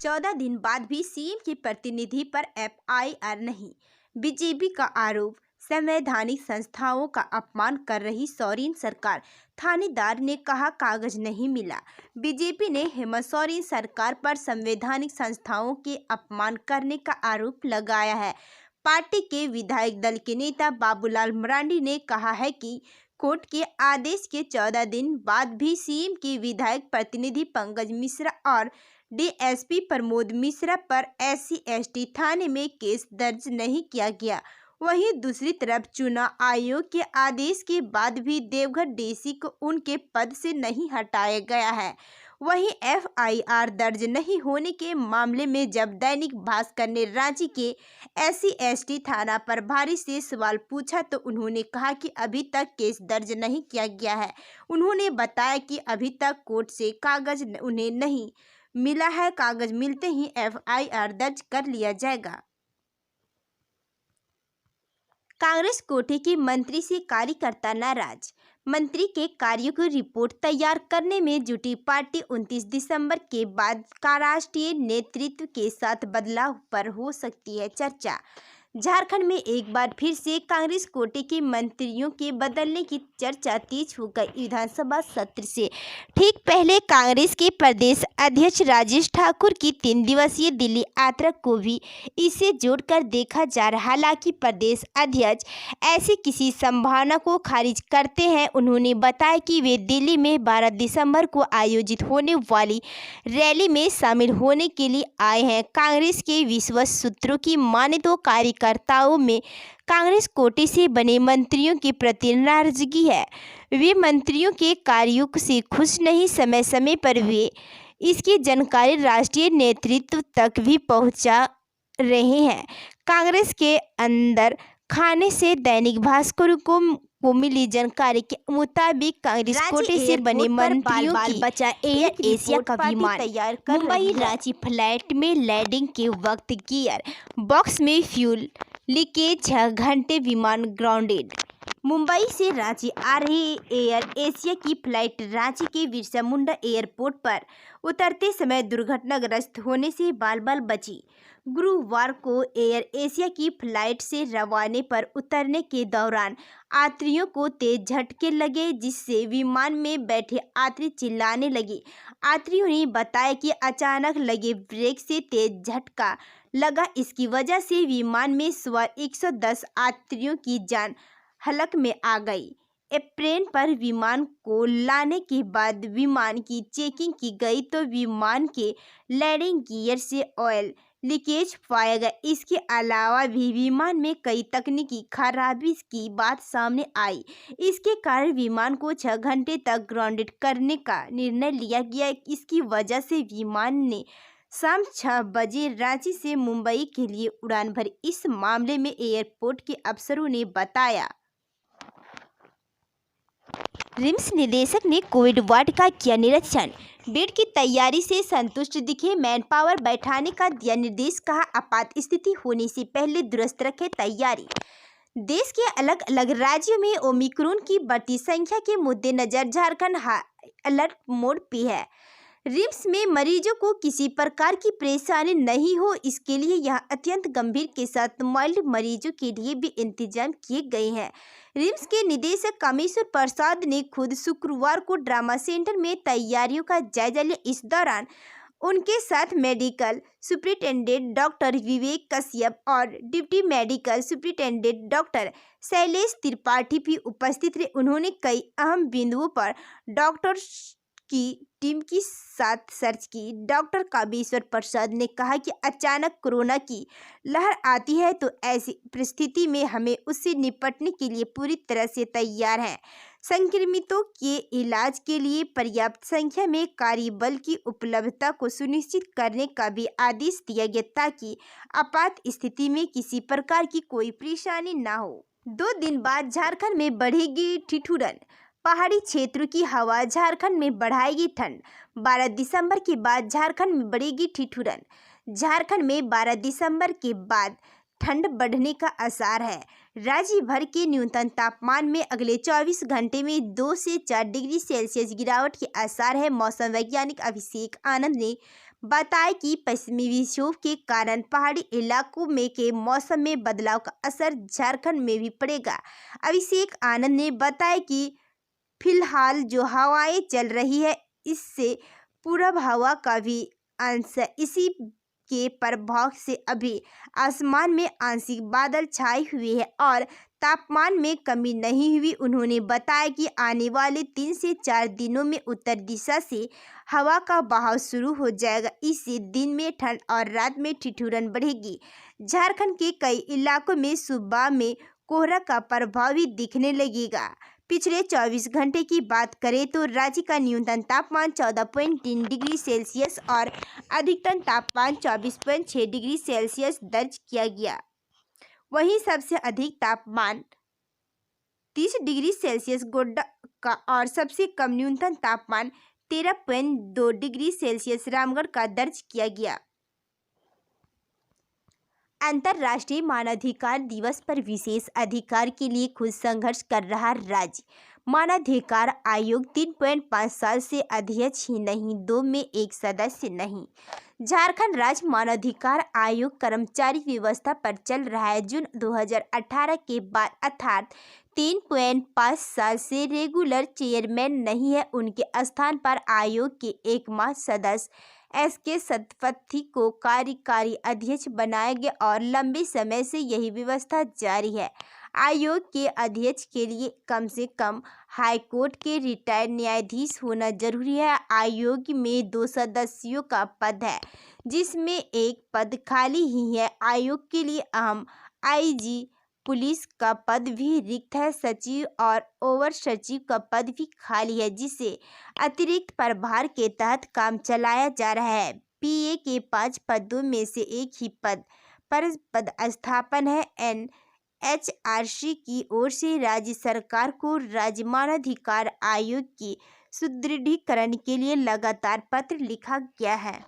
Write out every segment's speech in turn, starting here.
14 दिन बाद भी सीएम के प्रतिनिधि पर एफआईआर नहीं। बीजेपी का आरोप, संवैधानिक संस्थाओं का अपमान कर रही सोरेन सरकार। थानेदार ने कहा कागज नहीं मिला। बीजेपी ने हेमंत सोरेन सरकार पर संवैधानिक संस्थाओं के अपमान करने का आरोप लगाया है। पार्टी के विधायक दल के नेता बाबूलाल मरांडी ने कहा है कि कोर्ट के आदेश के 14 दिन बाद भी सीएम के विधायक प्रतिनिधि पंकज मिश्रा और डीएसपी प्रमोद मिश्रा पर SC/ST थाने में केस दर्ज नहीं किया गया। वहीं दूसरी तरफ चुनाव आयोग के आदेश के बाद भी देवघर डीसी को उनके पद से नहीं हटाया गया है। वहीं एफआईआर दर्ज नहीं होने के मामले में जब दैनिक भास्कर ने रांची के SC/ST थाना प्रभारी से सवाल पूछा तो उन्होंने कहा कि अभी तक केस दर्ज नहीं किया गया है। उन्होंने बताया कि अभी तक कोर्ट से कागज उन्हें नहीं मिला है। कागज मिलते ही एफआईआर दर्ज कर लिया जाएगा। कांग्रेस कोटे के मंत्री से कार्यकर्ता नाराज। मंत्री के कार्यों की रिपोर्ट तैयार करने में जुटी पार्टी 29 दिसंबर के बाद का राष्ट्रीय नेतृत्व के साथ बदलाव पर हो सकती है चर्चा। झारखंड में एक बार फिर से कांग्रेस कोटे के मंत्रियों के बदलने की चर्चा तेज हो गई। विधानसभा सत्र से ठीक पहले कांग्रेस के प्रदेश अध्यक्ष राजेश ठाकुर की 3 दिवसीय दिल्ली यात्रा को भी इससे जोड़कर देखा जा रहा है। हालांकि प्रदेश अध्यक्ष ऐसी किसी संभावना को खारिज करते हैं। उन्होंने बताया कि वे दिल्ली में 12 दिसंबर को आयोजित होने वाली रैली में शामिल होने के लिए आए हैं। कांग्रेस के विश्वस्त सूत्रों की माने तो कार्यकर्ताओं में कांग्रेस कोटे से बने मंत्रियों के प्रति नाराजगी है। वे मंत्रियों के कार्यों से खुश नहीं। समय समय पर वे इसकी जानकारी राष्ट्रीय नेतृत्व तक भी पहुंचा रहे हैं। कांग्रेस के अंदर खाने से दैनिक भास्कर को मिली जानकारी के मुताबिक कांग्रेस कोटे से बने मंत्रियों की बचा एयर एशिया का विमान तैयार कर मुंबई रांची फ्लाइट में लैंडिंग के वक्त गियर बॉक्स में फ्यूल लीकेज, 6 घंटे विमान ग्राउंडेड। मुंबई से रांची आ रही एयर एशिया की फ्लाइट रांची के बिरसा मुंडा एयरपोर्ट पर उतरते समय दुर्घटनाग्रस्त होने से बाल बाल बची। गुरुवार को एयर एशिया की फ्लाइट से रवाने पर उतरने के दौरान यात्रियों को तेज झटके लगे, जिससे विमान में बैठे यात्री चिल्लाने लगे। यात्रियों ने बताया कि अचानक लगे ब्रेक से तेज झटका लगा। इसकी वजह से विमान में सवार 110 यात्रियों की जान हलक में आ गई। एयरप्लेन पर विमान को लाने के बाद विमान की चेकिंग की गई तो विमान के लैंडिंग गियर से ऑयल लीकेज पाया गया। इसके अलावा भी विमान में कई तकनीकी खराबी की बात सामने आई। इसके कारण विमान को 6 घंटे तक ग्राउंडेड करने का निर्णय लिया गया। इसकी वजह से विमान ने शाम 6 बजे रांची से मुंबई के लिए उड़ान भरी। इस मामले में एयरपोर्ट के अफसरों ने बताया। रिम्स निदेशक ने कोविड वार्ड का किया निरीक्षण। बेड की तैयारी से संतुष्ट दिखे। मैन पावर बैठाने का दिया निर्देश। कहा आपात स्थिति होने से पहले दुरुस्त रखे तैयारी। देश के अलग अलग राज्यों में ओमिक्रॉन की बढ़ती संख्या के मद्देनजर झारखंड हाई अलर्ट मोड पे है। रिम्स में मरीजों को किसी प्रकार की परेशानी नहीं हो, इसके लिए यहां अत्यंत गंभीर के साथ माइल्ड मरीजों के लिए भी इंतजाम किए गए हैं। रिम्स के निदेशक कामेश्वर प्रसाद ने खुद शुक्रवार को ड्रामा सेंटर में तैयारियों का जायजा लिया। इस दौरान उनके साथ मेडिकल सुप्रिंटेंडेंट डॉक्टर विवेक कश्यप और deputy medical superintendent doctor Shailesh Tripathi भी उपस्थित रहे। उन्होंने कई अहम बिंदुओं पर डॉक्टर की टीम के साथ सर्च की। डॉक्टर कामेश्वर प्रसाद ने कहा कि अचानक कोरोना की लहर आती है तो ऐसी परिस्थिति में हमें उससे निपटने के लिए पूरी तरह से तैयार हैं। संक्रमितों के इलाज के लिए पर्याप्त संख्या में कार्यबल की उपलब्धता को सुनिश्चित करने का भी आदेश दिया गया ताकि आपात स्थिति में किसी प्रकार की कोई परेशानी न हो। 2 दिन बाद झारखंड में बढ़ेगी ठिठुरन। पहाड़ी क्षेत्रों की हवा झारखंड में बढ़ाएगी ठंड। 12 दिसंबर के बाद झारखंड में बढ़ेगी ठिठुरन। झारखंड में 12 दिसंबर के बाद ठंड बढ़ने का आसार है। राज्य भर के न्यूनतम तापमान में अगले 24 घंटे में 2 से 4 डिग्री सेल्सियस गिरावट के आसार है। मौसम वैज्ञानिक अभिषेक आनंद ने बताया कि पश्चिमी विक्षोभ के कारण पहाड़ी इलाकों में के मौसम में बदलाव का असर झारखंड में भी पड़ेगा। अभिषेक आनंद ने बताया कि फिलहाल जो हवाएं चल रही है इससे पूरब हवा का भी अंश है। इसी के प्रभाव से अभी आसमान में आंशिक बादल छाए हुए हैं और तापमान में कमी नहीं हुई। उन्होंने बताया कि आने वाले 3 से 4 दिनों में उत्तर दिशा से हवा का बहाव शुरू हो जाएगा। इससे दिन में ठंड और रात में ठिठुरन बढ़ेगी। झारखंड के कई इलाकों में सुबह में कोहरा का प्रभाव भी दिखने लगेगा। पिछले 24 घंटे की बात करें तो राज्य का न्यूनतम तापमान 14.3 डिग्री सेल्सियस और अधिकतम तापमान 24.6 डिग्री सेल्सियस दर्ज किया गया। वहीं सबसे अधिक तापमान 30 डिग्री सेल्सियस गोड्डा का और सबसे कम न्यूनतम तापमान 13.2 डिग्री सेल्सियस रामगढ़ का दर्ज किया गया। अंतर्राष्ट्रीय मानवाधिकार दिवस पर विशेष अधिकार के लिए खुद संघर्ष कर रहा राज्य मानवाधिकार आयोग 3.5 साल से अध्यक्ष ही नहीं, 2 में 1 सदस्य नहीं। झारखंड राज्य मानवाधिकार आयोग कर्मचारी व्यवस्था पर चल रहा है। जून 2018 के बाद अर्थात 3.5 साल से रेगुलर चेयरमैन नहीं है। उनके स्थान पर आयोग के एकमात्र सदस्य SK सतपथी को कार्यकारी अध्यक्ष बनाया गया और लंबे समय से यही व्यवस्था जारी है। आयोग के अध्यक्ष के लिए कम से कम हाईकोर्ट के रिटायर्ड न्यायाधीश होना जरूरी है। आयोग में 2 सदस्यों का पद है जिसमें एक पद खाली ही है। आयोग के लिए अहम IG पुलिस का पद भी रिक्त है। सचिव और ओवर सचिव का पद भी खाली है जिसे अतिरिक्त प्रभार के तहत काम चलाया जा रहा है। PA के 5 पदों में से एक ही पद पर पदस्थापन है। NHRC की ओर से राज्य सरकार को राज्य मानवाधिकार आयोग की सुदृढ़ीकरण के लिए लगातार पत्र लिखा गया है।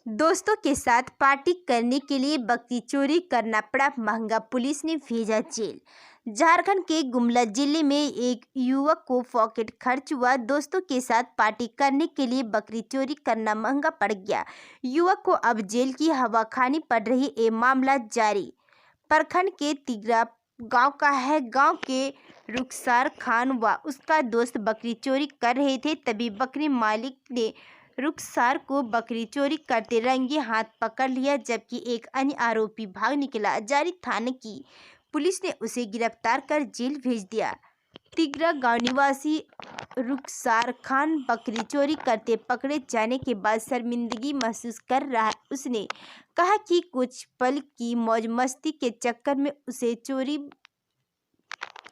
दोस्तों के साथ पार्टी करने के लिए बकरी चोरी करना पड़ा महंगा, पुलिस ने भेजा जेल। झारखंड के गुमला जिले में एक युवक को पॉकेट खर्च हुआ। दोस्तों के साथ पार्टी करने के लिए बकरी चोरी करना महंगा पड़ गया। युवक को अब जेल की हवा खानी पड़ रही। ये मामला जारी प्रखंड के तिगरा गांव का है। गांव के रुखसार खान व उसका दोस्त बकरी चोरी कर रहे थे, तभी बकरी मालिक ने रुखसार को बकरी चोरी करते रंगे हाथ पकड़ लिया, जबकि एक अन्य आरोपी भाग निकला। जारी थाने की पुलिस ने उसे गिरफ्तार कर जेल भेज दिया। तिगरा गांव निवासी रुखसार खान बकरी चोरी करते पकड़े जाने के बाद शर्मिंदगी महसूस कर रहा है। उसने कहा कि कुछ पल की मौज मस्ती के चक्कर में उसे चोरी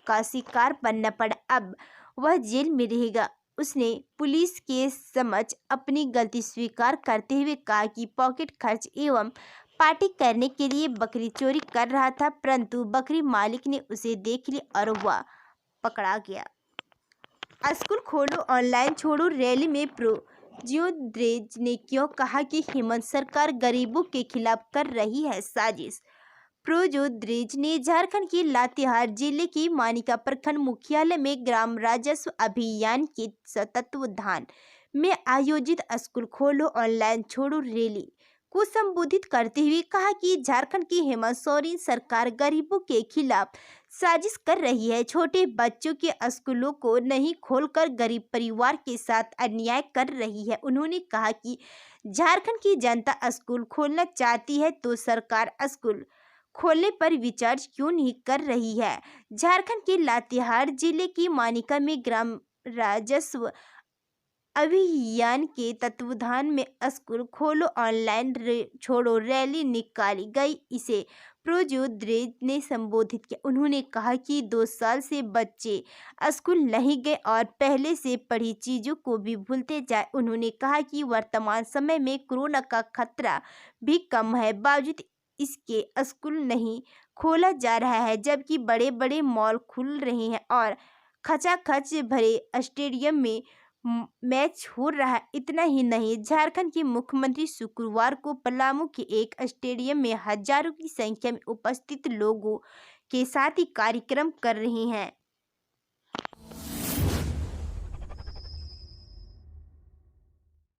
का शिकार बनना पड़ा। अब वह जेल में रहेगा। उसने पुलिस के समक्ष अपनी गलती स्वीकार करते हुए कहा कि पॉकेट खर्च एवं पार्टी करने के लिए बकरी चोरी कर रहा था, परंतु बकरी मालिक ने उसे देख लिया और वह पकड़ा गया। स्कूल खोलो ऑनलाइन छोड़ो रैली में प्रोज्योद्रेज ने क्यों कहा कि हेमंत सरकार गरीबों के खिलाफ कर रही है साजिश। प्रोज्योद्रेज ने झारखंड के लातेहार जिले की मानिका प्रखंड मुख्यालय में ग्राम राजस्व अभियान के तत्वावधान में आयोजित स्कूल खोलो ऑनलाइन छोड़ो रैली को संबोधित करते हुए कहा कि झारखंड की हेमंत सोरेन सरकार गरीबों के खिलाफ साजिश कर रही है। छोटे बच्चों के स्कूलों को नहीं खोलकर गरीब परिवार के साथ अन्याय कर रही है। उन्होंने कहा कि झारखंड की जनता स्कूल खोलना चाहती है तो सरकार स्कूल खोलने पर विचार क्यों नहीं कर रही है। झारखंड के लातेहार जिले की मानिका में ग्राम राजस्व अभियान के तत्वावधान में स्कूल खोलो ऑनलाइन छोड़ो रैली निकाली गई। इसे प्रोज्योद्रेज ने संबोधित किया। उन्होंने कहा कि 2 साल से बच्चे स्कूल नहीं गए और पहले से पढ़ी चीज़ों को भी भूलते जाए। उन्होंने कहा कि वर्तमान समय में कोरोना का खतरा भी कम है, बावजूद इसके स्कूल नहीं खोला जा रहा है, जबकि बड़े बड़े मॉल खुल रहे हैं और खचाखच भरे स्टेडियम में मैच हो रहा है। इतना ही नहीं, झारखंड की मुख्यमंत्री शुक्रवार को पलामू के एक स्टेडियम में हजारों की संख्या में उपस्थित लोगों के साथ ही कार्यक्रम कर रही हैं।